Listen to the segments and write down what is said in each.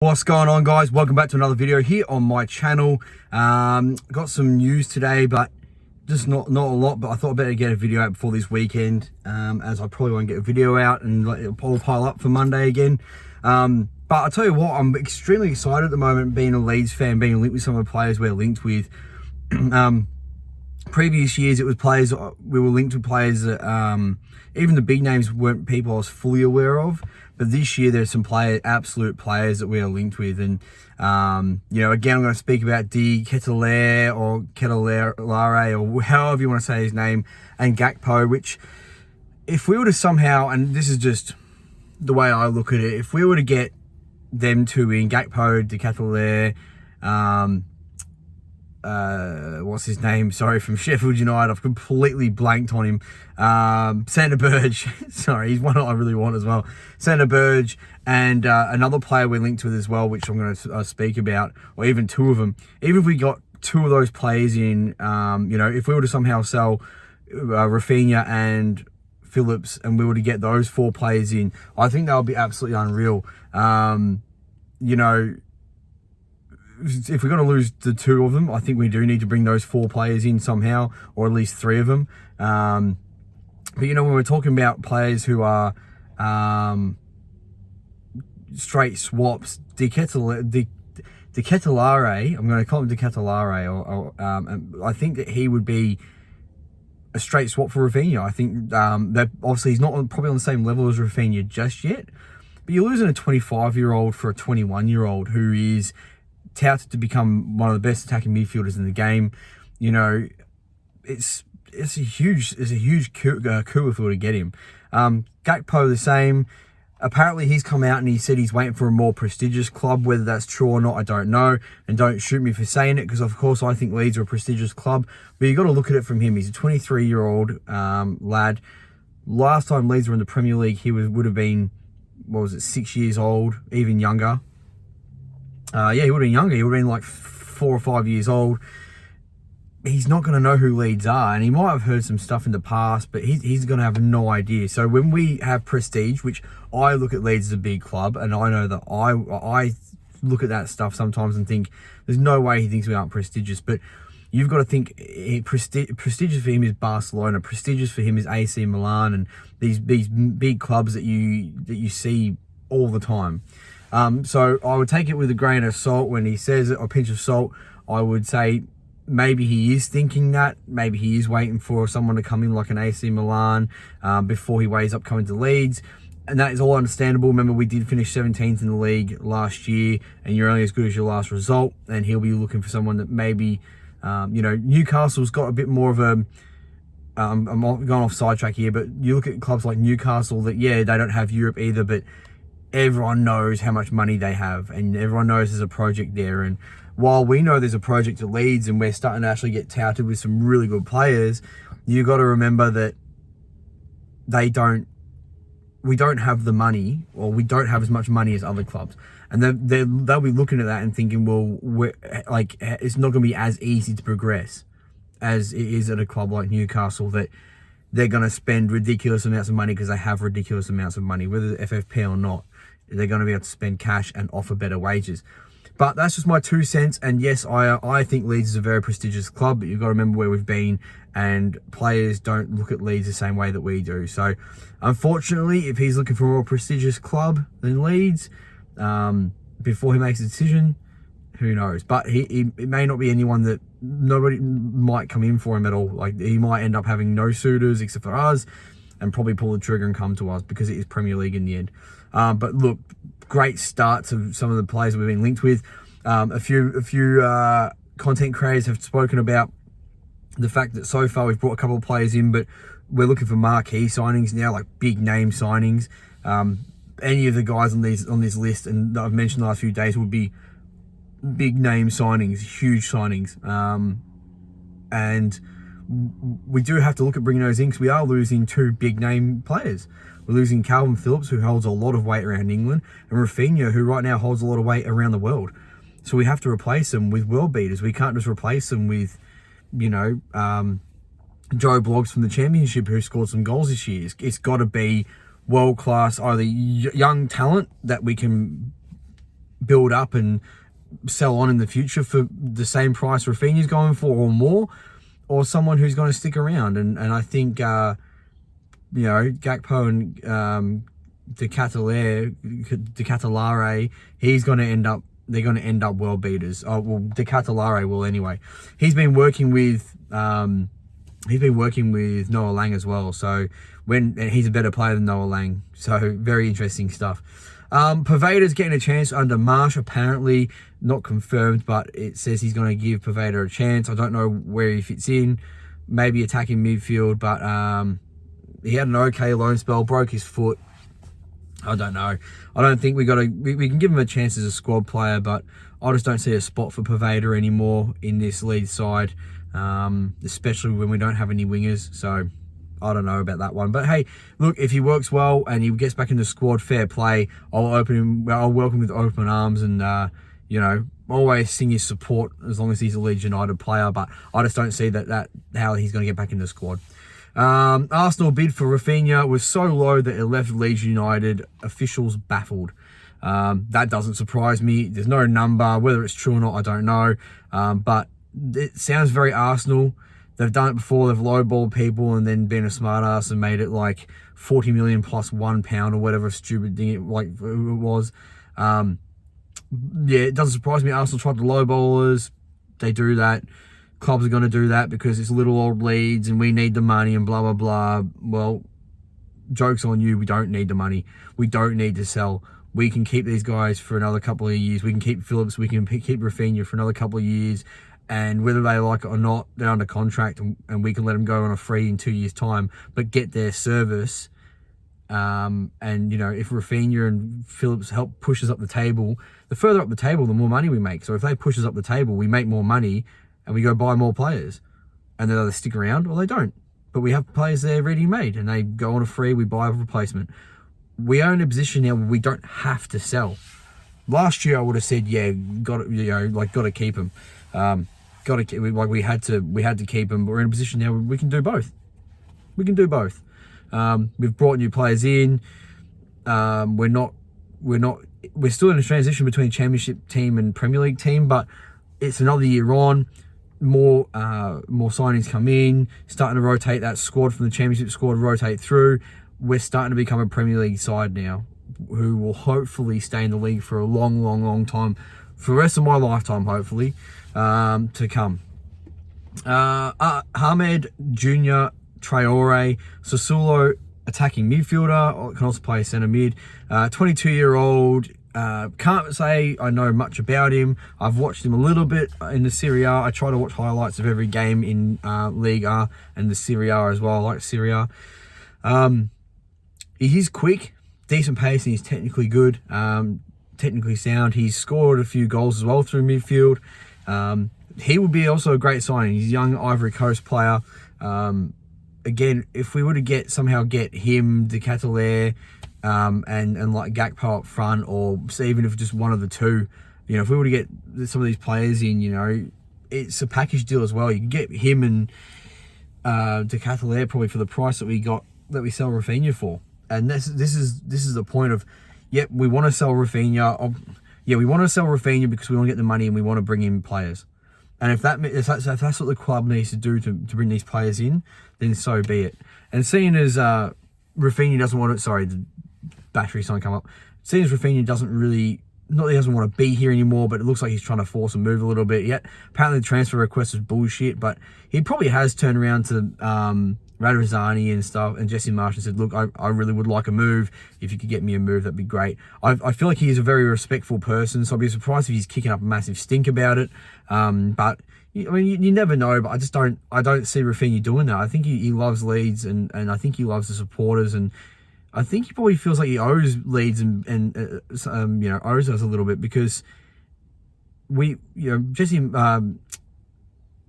What's going on, guys? Welcome back to another video here on my channel. Got some news today, but just not a lot, but I thought I'd better get a video out before this weekend, as I probably won't get a video out and it'll all pile up for Monday again. But I'll tell you what, I'm extremely excited at the moment being a Leeds fan, being linked with some of the players we're linked with. Previous years it was players, we were linked with players that even the big names weren't people I was fully aware of. But this year there's some absolute players that we are linked with. And, you know, again, I'm going to speak about Ketelare or Ketelare or however you want to say his name, and Gakpo, which if we were to somehow, and this is just the way I look at it, if we were to get them two in, Gakpo, Ketelare, what's his name? Sorry, from Sheffield United. I've completely blanked on him. Sander Burge. Sorry, he's one I really want as well. Sander Burge and another player we're linked with as well, which I'm going to speak about, or even two of them. Even if we got two of those players in, you know, if we were to somehow sell Rafinha and Phillips, and we were to get those four players in, I think that would be absolutely unreal. You know, if we're going to lose the two of them, I think we do need to bring those four players in somehow, or at least three of them. But, you know, when we're talking about players who are straight swaps, De Ketelare, I'm going to call him De Ketelare, I think that he would be a straight swap for Rafinha. I think that obviously he's not probably on the same level as Rafinha just yet, but you're losing a 25-year-old for a 21-year-old who is touted to become one of the best attacking midfielders in the game. You know, it's a huge coup if we were to get him. Gakpo the same. Apparently he's come out and he said he's waiting for a more prestigious club. Whether that's true or not, I don't know. And don't shoot me for saying it, because of course I think Leeds are a prestigious club. But you've got to look at it from him. He's a 23-year-old lad. Last time Leeds were in the Premier League, he would have been, what was it, 6 years old, even younger. Yeah, he would have been younger. He would have been like 4 or 5 years old. He's not going to know who Leeds are, and he might have heard some stuff in the past, but he's going to have no idea. So when we have prestige, which I look at Leeds as a big club, and I know that I look at that stuff sometimes and think, there's no way he thinks we aren't prestigious. But you've got to think prestigious for him is Barcelona, prestigious for him is AC Milan, and these big clubs that you see all the time. So I would take it with a grain of salt when he says it, or a pinch of salt. I would say maybe he is thinking that. Maybe he is waiting for someone to come in like an AC Milan before he weighs up coming to Leeds. And that is all understandable. Remember, we did finish 17th in the league last year, and you're only as good as your last result. And he'll be looking for someone that maybe, you know, Newcastle's got a bit more of a, I'm going off sidetrack here, but you look at clubs like Newcastle that, yeah, they don't have Europe either, but everyone knows how much money they have, and everyone knows there's a project there. And while we know there's a project at Leeds and we're starting to actually get touted with some really good players, you got to remember that we don't have the money, or we don't have as much money as other clubs. And they'll be looking at that and thinking, well, it's not going to be as easy to progress as it is at a club like Newcastle, that they're going to spend ridiculous amounts of money because they have ridiculous amounts of money, whether FFP or not. They're going to be able to spend cash and offer better wages. But that's just my 2 cents. And yes, I think Leeds is a very prestigious club, but you've got to remember where we've been, and players don't look at Leeds the same way that we do. So unfortunately, if he's looking for a more prestigious club than Leeds, before he makes a decision, who knows? But it may not be anyone that nobody might come in for him at all. Like, he might end up having no suitors except for us, and probably pull the trigger and come to us, because it is Premier League in the end. But look, great starts of some of the players we've been linked with. A few content creators have spoken about the fact that so far we've brought a couple of players in, but we're looking for marquee signings now, like big name signings. Any of the guys on this list, and that I've mentioned the last few days, would be big name signings, huge signings. And we do have to look at bringing those in, because we are losing two big name players. We're losing Calvin Phillips, who holds a lot of weight around England, and Rafinha, who right now holds a lot of weight around the world. So we have to replace them with world beaters. We can't just replace them with, you know, Joe Bloggs from the Championship, who scored some goals this year. It's got to be world-class, either young talent that we can build up and sell on in the future for the same price Rafinha's going for or more, or someone who's going to stick around. And I think, Gakpo and De Ketelare, they're going to end up world beaters. Oh, well, De Ketelare will anyway. He's been working with Noah Lang as well. So and he's a better player than Noah Lang. So very interesting stuff. Pavada's getting a chance under Marsh, apparently. Not confirmed, but it says he's going to give Pavada a chance. I don't know where he fits in. Maybe attacking midfield, but he had an okay loan spell, broke his foot. I don't know. I don't think we can give him a chance as a squad player, but I just don't see a spot for Pavada anymore in this Leeds side, especially when we don't have any wingers. So I don't know about that one. But hey, look, if he works well and he gets back in the squad, fair play. I'll welcome him with open arms and, always sing his support as long as he's a Leeds United player. But I just don't see that how he's going to get back in the squad. Arsenal bid for Rafinha was so low that it left Leeds United officials baffled. That doesn't surprise me. There's no number. Whether it's true or not, I don't know. But it sounds very Arsenal. They've done it before. They've lowballed people and then been a smart ass and made it like 40 million plus £1 or whatever stupid thing it was. It doesn't surprise me. Arsenal tried to lowball us. They do that. Clubs are going to do that because it's little old Leeds and we need the money and blah, blah, blah. Well, joke's on you. We don't need the money. We don't need to sell. We can keep these guys for another couple of years. We can keep Phillips. We can keep Rafinha for another couple of years. And whether they like it or not, they're under contract and we can let them go on a free in 2 years' time, but get their service. And, if Rafinha and Phillips help push us up the table, the further up the table, the more money we make. So if they push us up the table, we make more money and we go buy more players. And then they stick around or they don't. But we have players there ready made and they go on a free, we buy a replacement. We are in a position now where we don't have to sell. Last year I would have said, got to keep him. We had to keep him, but we're in a position now where we can do both. We've brought new players in. We're still in a transition between Championship team and Premier League team, but it's another year on. More signings come in, starting to rotate that squad from the Championship squad, rotate through. We're starting to become a Premier League side now, who will hopefully stay in the league for a long, long, long time, for the rest of my lifetime, hopefully, to come. Hamed Jr. Traore, Sassuolo attacking midfielder, can also play centre mid. 22-year-old. Can't say I know much about him. I've watched him a little bit in the Serie A. I try to watch highlights of every game in Liga and the Serie A as well. I like Serie A. He's quick, decent pace, and he's technically good, technically sound. He's scored a few goals as well through midfield. He would be also a great signing. He's a young Ivory Coast player. Again, if we were to somehow get him, De Ketelare, and like Gakpo up front, or even if just one of the two, if we were to get some of these players in, it's a package deal as well. You can get him and De Ketelare probably for the price that we sell Rafinha for. And this is the point of, we want to sell Rafinha. We want to sell Rafinha because we want to get the money and we want to bring in players. And if that's what the club needs to do to bring these players in, then so be it. And seeing as Rafinha doesn't want it, the battery's trying to come up. Seeing as Rafinha doesn't really, not that he doesn't want to be here anymore, but it looks like he's trying to force a move a little bit. Yet apparently the transfer request was bullshit, but he probably has turned around to Radrizzani and stuff, and Jesse Marsh and said, look, I really would like a move. If you could get me a move, that'd be great. I feel like he's a very respectful person, so I'd be surprised if he's kicking up a massive stink about it. But you never know, but I don't see Rafinha doing that. I think he loves Leeds, and I think he loves the supporters, and I think he probably feels like he owes Leeds and owes us a little bit, because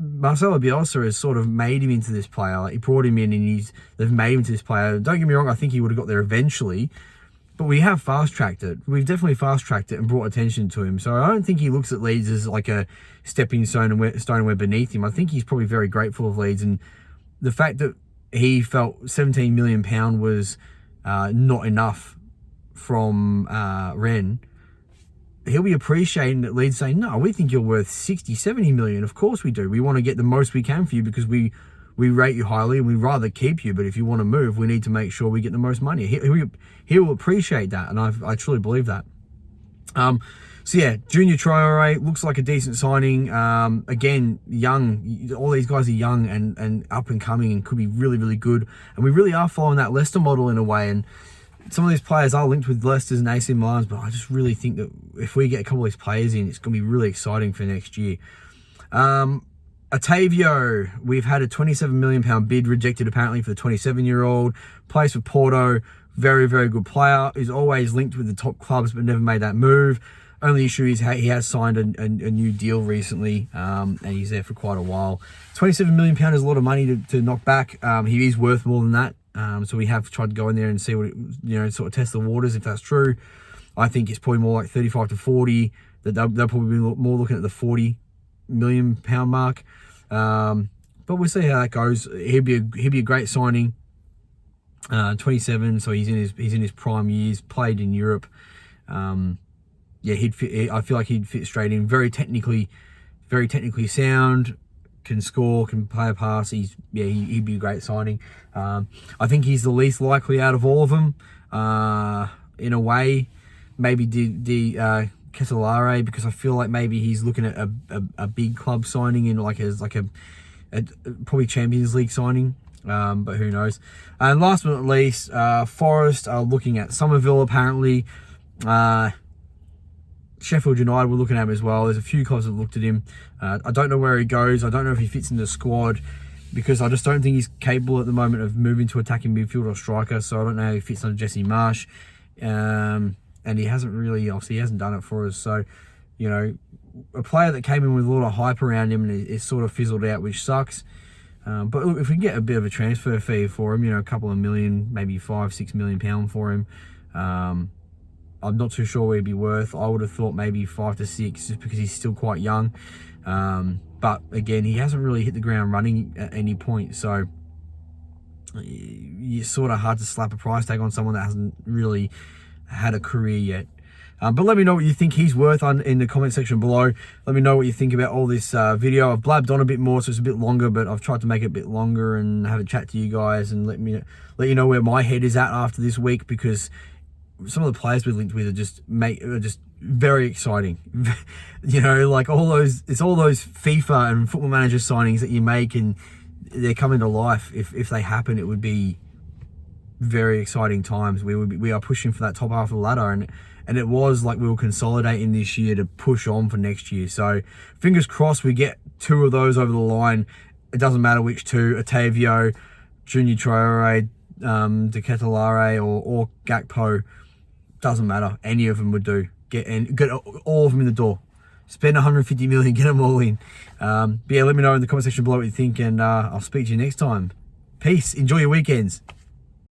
Marcelo Bielsa has sort of made him into this player. Like, he brought him in and they've made him into this player. Don't get me wrong, I think he would have got there eventually, but we have fast-tracked it. We've definitely fast-tracked it and brought attention to him. So I don't think he looks at Leeds as like a stepping stone and we're beneath him. I think he's probably very grateful of Leeds, and the fact that he felt £17 million was not enough from Rennes, he'll be appreciating that Leeds saying, no, we think you're worth 60, 70 million. Of course we do. We want to get the most we can for you because we rate you highly and we'd rather keep you. But if you want to move, we need to make sure we get the most money. He will appreciate that. And I truly believe that. So yeah, Junior Traore looks like a decent signing. Again, young. All these guys are young and up and coming and could be really, really good. And we really are following that Leicester model in a way. And some of these players are linked with Leicester's and AC Milan's, but I just really think that if we get a couple of these players in, it's going to be really exciting for next year. Otavio, we've had a £27 million bid rejected apparently for the 27-year-old. Plays for Porto, very, very good player. He's always linked with the top clubs but never made that move. Only issue is he has signed a new deal recently, and he's there for quite a while. £27 million is a lot of money to knock back. He is worth more than that. So we have tried to go in there and see what sort of test the waters if that's true. I think it's probably more like 35 to 40. That they'll probably be more looking at the £40 million mark. But we'll see how that goes. He'd be a great signing. 27, so he's in his prime years. Played in Europe. Yeah, he'd fit. I feel like he'd fit straight in. Very technically sound. Can score, can play a pass. He'd be a great signing. I think he's the least likely out of all of them. In a way, maybe Ketelare, because I feel like maybe he's looking at a big club signing in as a probably Champions League signing. But who knows? And last but not least, Forest are looking at Somerville apparently. Sheffield United were looking at him as well. There's a few clubs that have looked at him. I don't know where he goes. I don't know if he fits in the squad because I just don't think he's capable at the moment of moving to attacking midfield or striker. So I don't know how he fits under Jesse Marsh. And he hasn't really, obviously, he hasn't done it for us. So, a player that came in with a lot of hype around him and it sort of fizzled out, which sucks. But look, if we can get a bit of a transfer fee for him, a couple of million, maybe £5-6 million for him, I'm not too sure what he'd be worth. I would have thought maybe 5 to 6 just because he's still quite young. But again, he hasn't really hit the ground running at any point. So it's sort of hard to slap a price tag on someone that hasn't really had a career yet. But let me know what you think he's worth in the comment section below. Let me know what you think about all this video. I've blabbed on a bit more, so it's a bit longer, but I've tried to make it a bit longer and have a chat to you guys and let you know where my head is at after this week, because some of the players we're linked with are just very exciting. Like it's all those FIFA and Football Manager signings that you make and they're coming to life. If they happen, it would be very exciting times. We are pushing for that top half of the ladder, and it was like we were consolidating this year to push on for next year. So fingers crossed we get 2 of those over the line. It doesn't matter which 2, Otavio, Junior Traore, De Ketelare or Gakpo. Doesn't matter. Any of them would do. Get all of them in the door. Spend 150 million, get them all in. But yeah, let me know in the comment section below what you think, and I'll speak to you next time. Peace. Enjoy your weekends.